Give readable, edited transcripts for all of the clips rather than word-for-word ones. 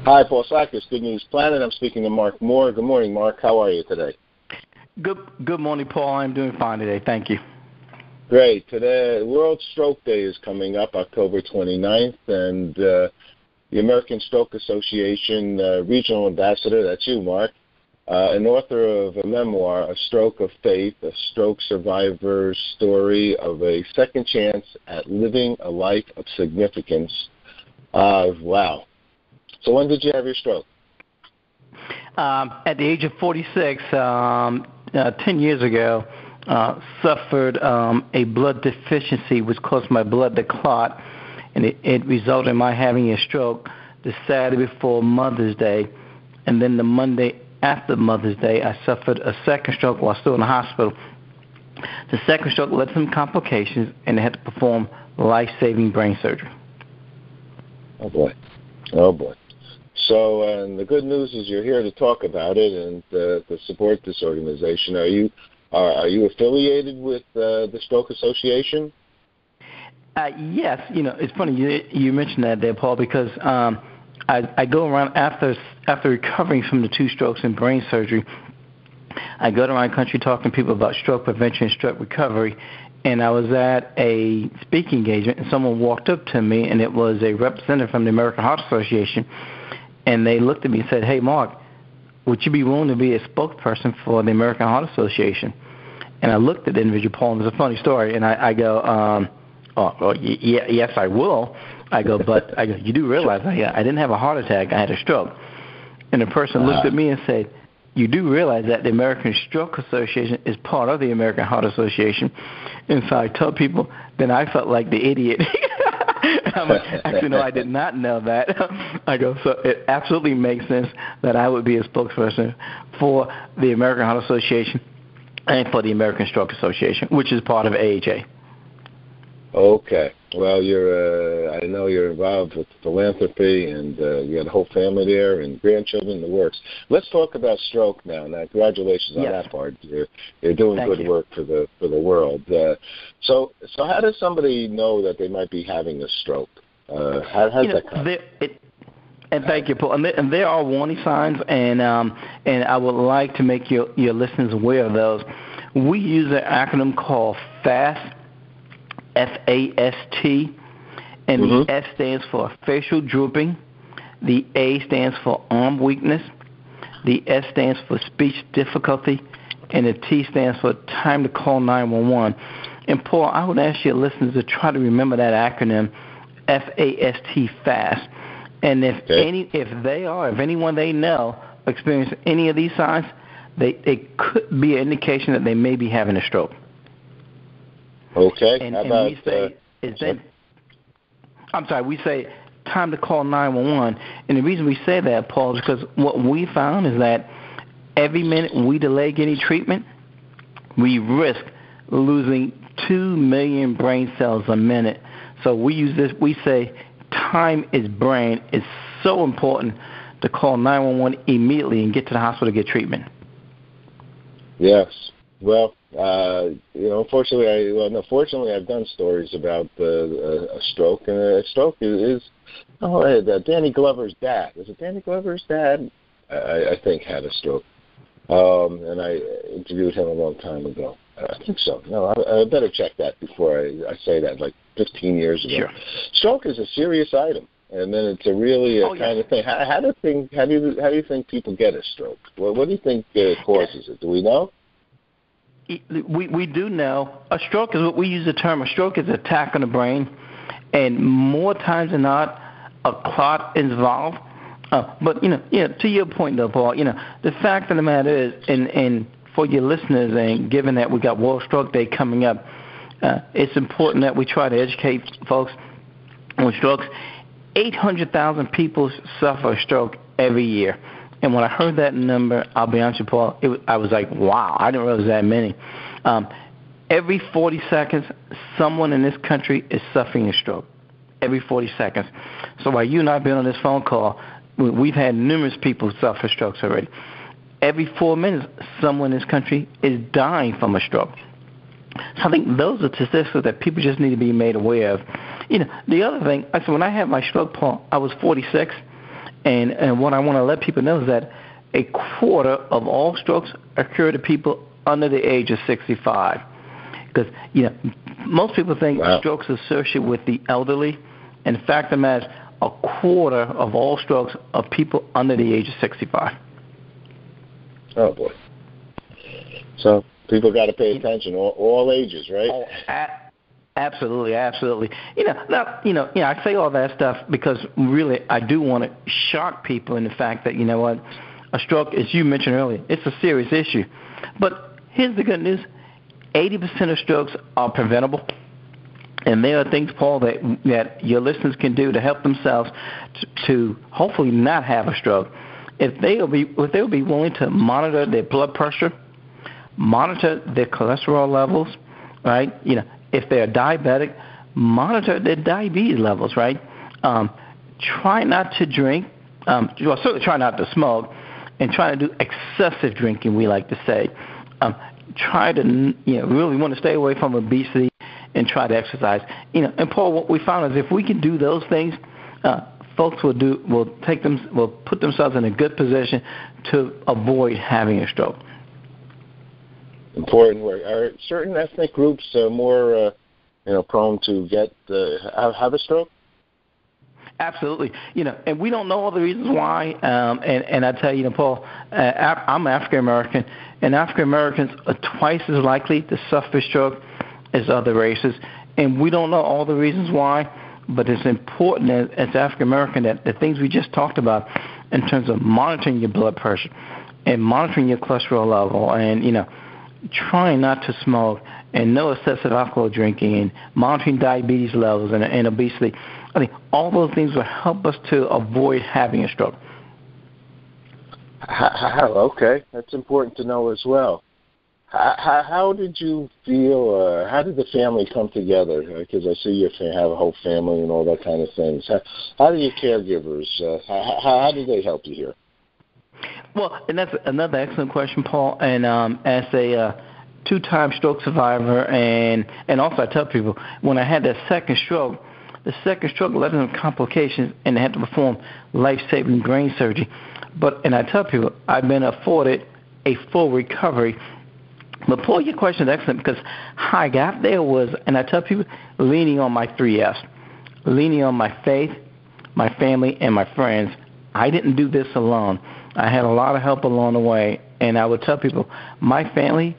Hi, Paul Sackers, Good News Planet. I'm speaking to Mark Moore. Good morning, Mark. How are you today? Good morning, Paul. I'm doing fine today. Thank you. Great. Today, World Stroke Day is coming up, October 29th, and the American Stroke Association Regional Ambassador, that's you, Mark, an author of a memoir, A Stroke of Faith, a stroke survivor's story of a second chance at living a life of significance. Wow. So when did you have your stroke? At the age of 46, 10 years ago, suffered a blood deficiency which caused my blood to clot, and it resulted in my having a stroke the Saturday before Mother's Day, and then the Monday after Mother's Day, I suffered a second stroke while still in the hospital. The second stroke led to some complications, and they had to perform life-saving brain surgery. Oh, boy. Oh, boy. So, and the good news is you're here to talk about it and to support this organization. Are you affiliated with the Stroke Association? Yes. You know, it's funny you mentioned that there, Paul, because I go around after recovering from the 2 strokes and brain surgery. I go around the country talking to people about stroke prevention and stroke recovery. And I was at a speaking engagement, and someone walked up to me, and it was a representative from the American Heart Association. And they looked at me and said, "Hey, Mark, would you be willing to be a spokesperson for the American Heart Association?" And I looked at the individual, Paul, and it was a funny story. And I go, yes, I will. I go, you do realize I didn't have a heart attack. I had a stroke. And the person looked at me and said, "You do realize that the American Stroke Association is part of the American Heart Association." And so I told people, then I felt like the idiot. I'm like, actually, no, I did not know that. I go, so it absolutely makes sense that I would be a spokesperson for the American Heart Association and for the American Stroke Association, which is part of AHA. Okay. Well, I know you're involved with philanthropy, and you got a whole family there and grandchildren, the works. Let's talk about stroke now. Now, congratulations on that part. You're doing good work for the world. So how does somebody know that they might be having a stroke? How does that come? And thank you, Paul. And there are warning signs, and I would like to make your listeners aware of those. We use an acronym called FAST. FAST, and the S stands for facial drooping, the A stands for arm weakness, the S stands for speech difficulty, and the T stands for time to call 911. And Paul, I would ask your listeners to try to remember that acronym, FAST, FAST. And if anyone they know experience any of these signs, they could be an indication that they may be having a stroke. Okay. And we say time to call 911. And the reason we say that, Paul, is because what we found is that every minute we delay getting treatment, we risk losing 2 million brain cells a minute. So we use this. We say time is brain. It's so important to call 911 immediately and get to the hospital to get treatment. Yes. Well, fortunately, I've done stories about a stroke, and a stroke is Danny Glover's dad. Was it Danny Glover's dad? I think had a stroke, and I interviewed him a long time ago. I think so. No, I better check that before I say that. Like 15 years ago. Sure. Stroke is a serious item, and then it's a really kind of thing. How do you think people get a stroke? What do you think causes it? Do we know? We do know a stroke is what we use the term. A stroke is an attack on the brain, and more times than not, a clot is involved. But to your point, though, Paul, the fact of the matter is, and for your listeners, and given that we got World Stroke Day coming up, it's important that we try to educate folks on strokes. 800,000 people suffer a stroke every year. And when I heard that number, I'll be honest with you, Paul, I was like, wow, I didn't realize that many. Every 40 seconds, someone in this country is suffering a stroke. Every 40 seconds. So while you and I have been on this phone call, we've had numerous people suffer strokes already. Every 4 minutes, someone in this country is dying from a stroke. So I think those are statistics that people just need to be made aware of. The other thing, when I had my stroke, Paul, I was 46. And what I want to let people know is that a quarter of all strokes occur to people under the age of 65. Because, most people think strokes are associated with the elderly. In fact, the matter is a quarter of all strokes are people under the age of 65. Oh, boy. So people got to pay attention, all ages, right? Oh, absolutely, absolutely. I say all that stuff because really I do want to shock people in the fact that, a stroke, as you mentioned earlier, it's a serious issue. But here's the good news. 80% of strokes are preventable. And there are things, Paul, that your listeners can do to help themselves to hopefully not have a stroke. If they'll be willing to monitor their blood pressure, monitor their cholesterol levels, right? If they're diabetic, monitor their diabetes levels, right? Try not to drink. Certainly try not to smoke, and try to do excessive drinking, we like to say. Try to, really want to stay away from obesity and try to exercise. And Paul, what we found is if we can do those things, folks will put themselves in a good position to avoid having a stroke. Important work. Are certain ethnic groups more, prone to have a stroke? Absolutely. And we don't know all the reasons why. And I tell you, Paul, I'm African American, and African Americans are twice as likely to suffer stroke as other races. And we don't know all the reasons why, but it's important as African American that the things we just talked about in terms of monitoring your blood pressure and monitoring your cholesterol level and, trying not to smoke and no excessive alcohol drinking and monitoring diabetes levels and obesity. I think all those things will help us to avoid having a stroke. Okay, that's important to know as well. How did you feel? How did the family come together? Because I see you have a whole family and all that kind of things. How do your caregivers? How did they help you here? Well, and that's another excellent question, Paul. And as a two-time stroke survivor, and also I tell people when I had that second stroke, the second stroke led to complications, and they had to perform life-saving brain surgery. And I tell people I've been afforded a full recovery. But Paul, your question is excellent because how I got there was, and I tell people, leaning on my 3Fs, leaning on my faith, my family, and my friends. I didn't do this alone. I had a lot of help along the way, and I would tell people my family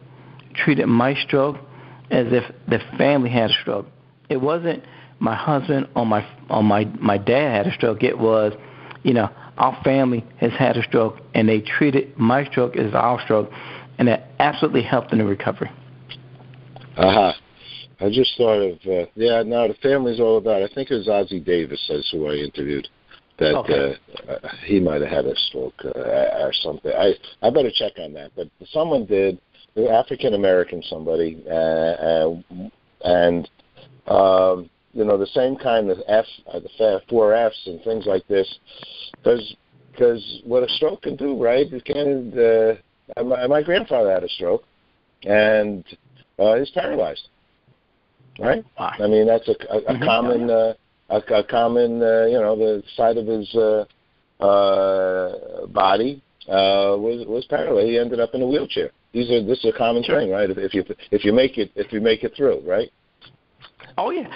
treated my stroke as if the family had a stroke. It wasn't my husband or my dad had a stroke. It was, our family has had a stroke, and they treated my stroke as our stroke, and that absolutely helped in the recovery. I just thought of, the family's all about, I think it was Ozzie Davis, that's who I interviewed, that he might have had a stroke or something. I better check on that, but someone did, African-American somebody, and the same kind of the 4 Fs and things like this, because what a stroke can do, right? It can. My grandfather had a stroke, and he's paralyzed. Right? Wow. I mean, that's a common, the side of his body was paralyzed. He ended up in a wheelchair. This is a common thing, right? If you make it through, right? Oh yeah,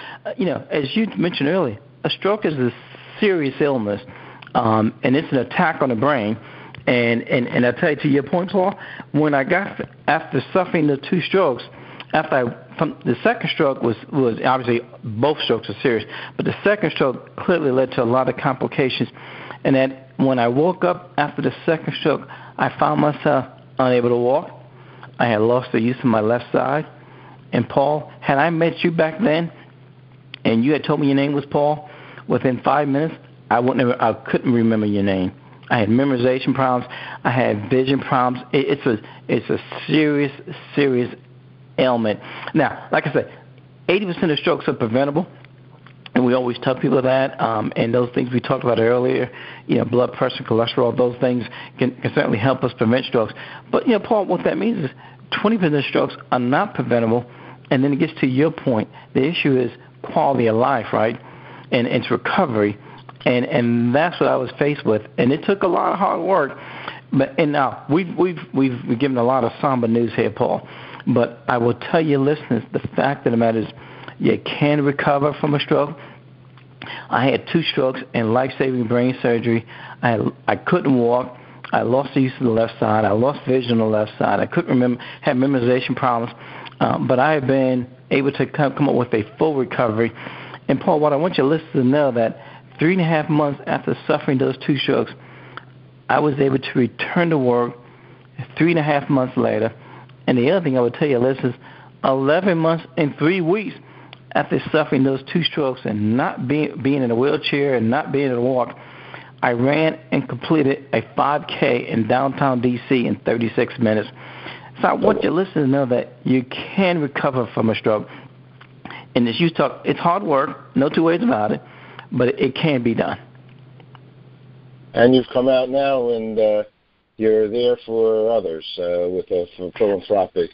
as you mentioned earlier, a stroke is a serious illness, and it's an attack on the brain. And I tell you, to your point, Paul, when I got after suffering the 2 strokes, the second stroke was obviously both strokes are serious, but the second stroke clearly led to a lot of complications. And then when I woke up after the second stroke, I found myself unable to walk. I had lost the use of my left side. And Paul, had I met you back then, and you had told me your name was Paul, within 5 minutes, I couldn't remember your name. I had memorization problems. I had vision problems. It's a serious, serious ailment. Now, like I said, 80% of strokes are preventable, and we always tell people that. And those things we talked about earlier, blood pressure, cholesterol, those things can certainly help us prevent strokes. But, Paul, what that means is 20% of strokes are not preventable, and then it gets to your point. The issue is quality of life, right? And it's recovery. and that's what I was faced with, and it took a lot of hard work. But and now we've given a lot of somber news here, Paul. But I will tell your listeners, the fact of the matter is, you can recover from a stroke. I had 2 strokes and life-saving brain surgery. I couldn't walk. I lost the use of the left side. I lost vision on the left side. I couldn't remember, had memorization problems. But I have been able to come up with a full recovery. And, Paul, what I want your listeners to know that 3.5 months after suffering those 2 strokes, I was able to return to work 3.5 months later. And the other thing I would tell your listeners, 11 months and 3 weeks after suffering those 2 strokes and not being in a wheelchair and not being able to walk, I ran and completed a 5K in downtown D.C. in 36 minutes. So I want your listeners to know that you can recover from a stroke. And as you talk, it's hard work, no 2 ways about it, but it can be done. And you've come out now, and you're there for others with a philanthropic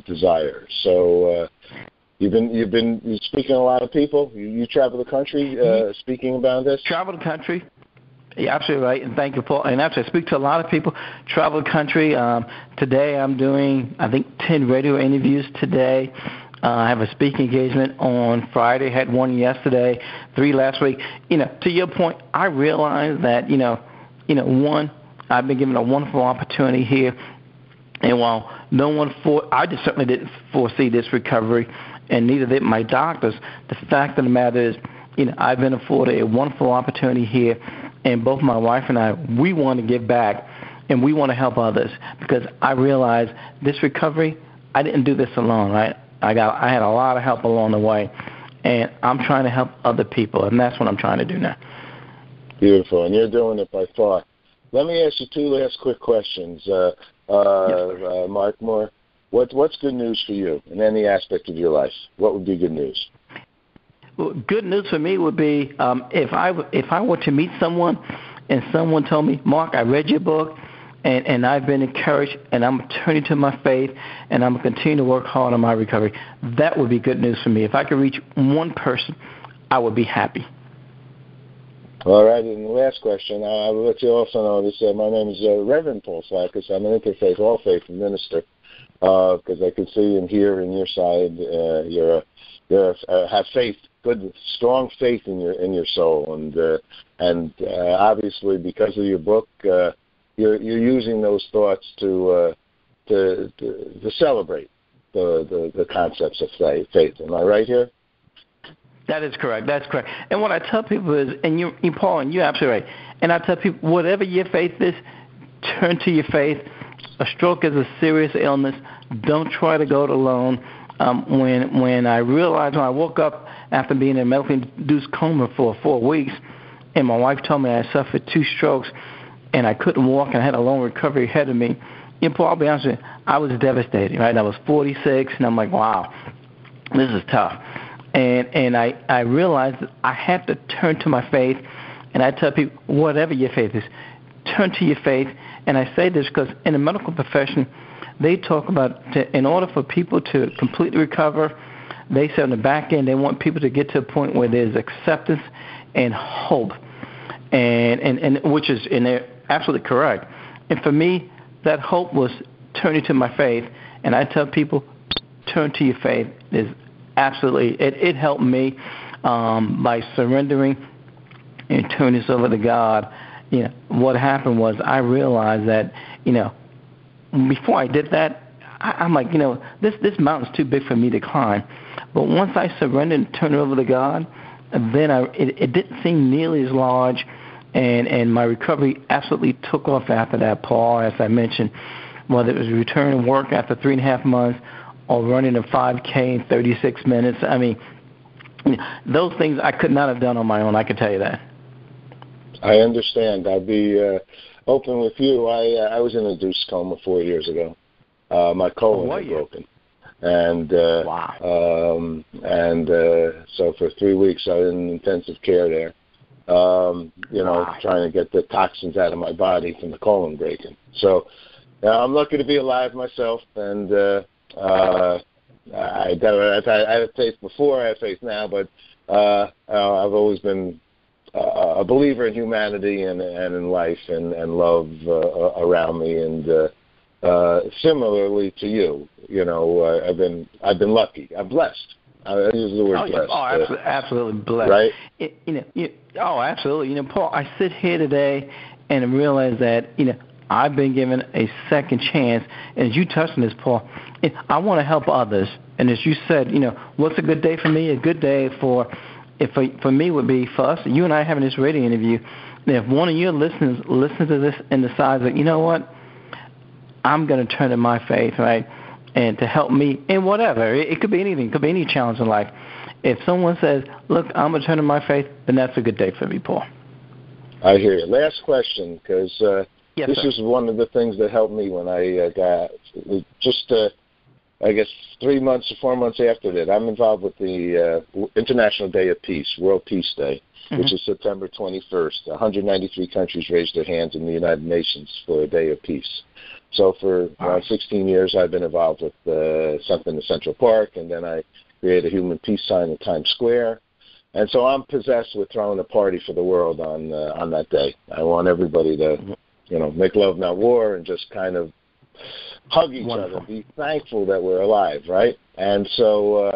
desire. So you've been speaking to a lot of people. You travel the country speaking about this. Travel the country. You're absolutely right, and thank you, Paul. And actually, I speak to a lot of people, travel the country. Today I'm doing, I think, 10 radio interviews today. I have a speaking engagement on Friday, had one yesterday, 3 last week. To your point, I realize that, one, I've been given a wonderful opportunity here. And while I just certainly didn't foresee this recovery, and neither did my doctors, the fact of the matter is, I've been afforded a wonderful opportunity here. And both my wife and I, we want to give back, and we want to help others, because I realize this recovery, I didn't do this alone, right? I had a lot of help along the way, and I'm trying to help other people, and that's what I'm trying to do now. Beautiful, and you're doing it by far. Let me ask you 2 last quick questions, Mark Moore. What's good news for you in any aspect of your life? What would be good news? Well, good news for me would be if I were to meet someone and someone told me, Mark, I read your book, and I've been encouraged, and I'm turning to my faith, and I'm going to continue to work hard on my recovery. That would be good news for me. If I could reach one person, I would be happy. All right, and the last question, I will let you also know this. My name is Reverend Paul Slackus. I'm an interfaith, all-faith minister, because I can see and hear in your side you have faith, good, strong faith in your soul, and obviously because of your book, you're using those thoughts to celebrate the concepts of faith. Am I right here? That is correct. That's correct. And what I tell people is, and you Paul, and you're absolutely right. And I tell people, whatever your faith is, turn to your faith. A stroke is a serious illness. Don't try to go it alone. When I realized, when I woke up after being in a medically induced coma for 4 weeks, and my wife told me I suffered 2 strokes, and I couldn't walk, and I had a long recovery ahead of me. Paul, I'll be honest with you, I was devastated. Right, I was 46, and I'm like, wow, this is tough. And I realized that I had to turn to my faith, and I tell people, whatever your faith is, turn to your faith. And I say this because in the medical profession, they talk about in order for people to completely recover, they say on the back end they want people to get to a point where there's acceptance and hope, and which is, and they're absolutely correct. And for me, that hope was turning to my faith, and I tell people, turn to your faith. Is absolutely, it helped me by surrendering and turning this over to God. What happened was I realized that, before I did that, I'm like, this mountain's too big for me to climb. But once I surrendered and turned it over to God, then it didn't seem nearly as large, and my recovery absolutely took off after that, Paul, as I mentioned, whether it was returning to work after 3.5 months or running a 5K in 36 minutes. I mean, those things I could not have done on my own, I can tell you that. I understand. I'll be open with you. I was in a induced coma 4 years ago. My colon was broken. And wow. So for 3 weeks I was in intensive care there. Wow. Trying to get the toxins out of my body from the colon breaking. So I'm lucky to be alive myself, and I had faith before, I have faith now, but I've always been a believer in humanity and in life and love around me, and similarly to you, I've been lucky. I'm blessed. I use the word blessed. Absolutely blessed. Right? Absolutely. Paul, I sit here today and realize that I've been given a second chance. And as you touched on this, Paul, I want to help others. And as you said, what's a good day for me? A good day for me would be for us, you and I having this radio interview. And if one of your listeners listens to this and decides that, you know what, I'm going to turn to my faith, right, and to help me in whatever. It could be anything. It could be any challenge in life. If someone says, look, I'm going to turn to my faith, then that's a good day for me, Paul. I hear you. Last question, because yes, this sir. is one of the things that helped me when I got just, I guess, 3 months or 4 months after that. I'm involved with the International Day of Peace, World Peace Day, which is September 21st. 193 countries raised their hands in the United Nations for a Day of Peace. So for around 16 years, I've been involved with something in Central Park, and then I created a human peace sign in Times Square. And so I'm possessed with throwing a party for the world on that day. I want everybody to, make love, not war, and just kind of hug each other, be thankful that we're alive, right? And so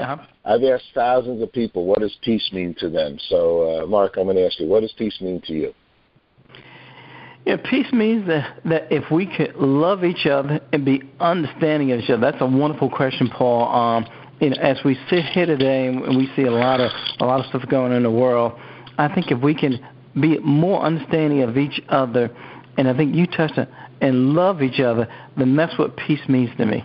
I've asked thousands of people, what does peace mean to them? So, Mark, I'm going to ask you, what does peace mean to you? Peace means that if we could love each other and be understanding of each other. That's a wonderful question, Paul. As we sit here today and we see a lot of stuff going on in the world, I think if we can be more understanding of each other, and I think you touched on, and love each other, then that's what peace means to me.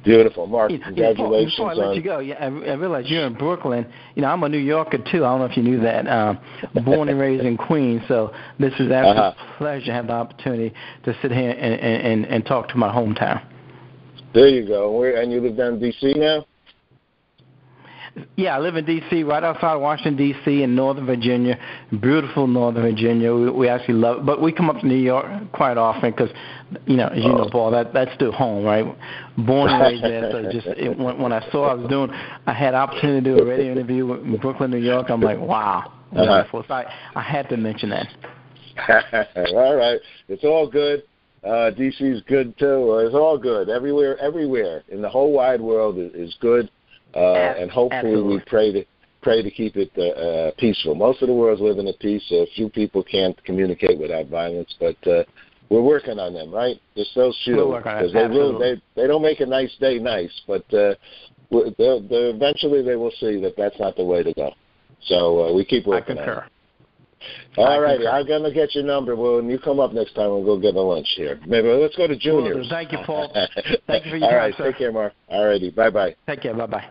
Beautiful. Mark, congratulations. Before I let you go, I realize you're in Brooklyn. I'm a New Yorker, too. I don't know if you knew that. Born and raised in Queens, so this is absolutely a pleasure to have the opportunity to sit here and talk to my hometown. There you go. And you live down in D.C. now? Yeah, I live in D.C., right outside Washington, D.C., in Northern Virginia, beautiful Northern Virginia. We actually love it. But we come up to New York quite often because, as you know, Paul, that's still home, right? Born and raised there. So when I saw I had opportunity to do a radio interview in Brooklyn, New York, I'm like, wow, wonderful. So I had to mention that. All right. It's all good. D.C.'s good, too. It's all good. Everywhere in the whole wide world is good. And hopefully we pray to keep it peaceful. Most of the world's living in peace. A few people can't communicate without violence, but we're working on them, right? Just those few, because they don't make a nice day nice, but eventually they will see that that's not the way to go. So we keep working on it. All righty, I'm going to get your number. When you come up next time, we'll go get a lunch here. Maybe let's go to Junior's. Thank you, Paul. Thank you for your time, All right, sir. Take care, Mark. All righty, bye-bye. Take care, bye-bye.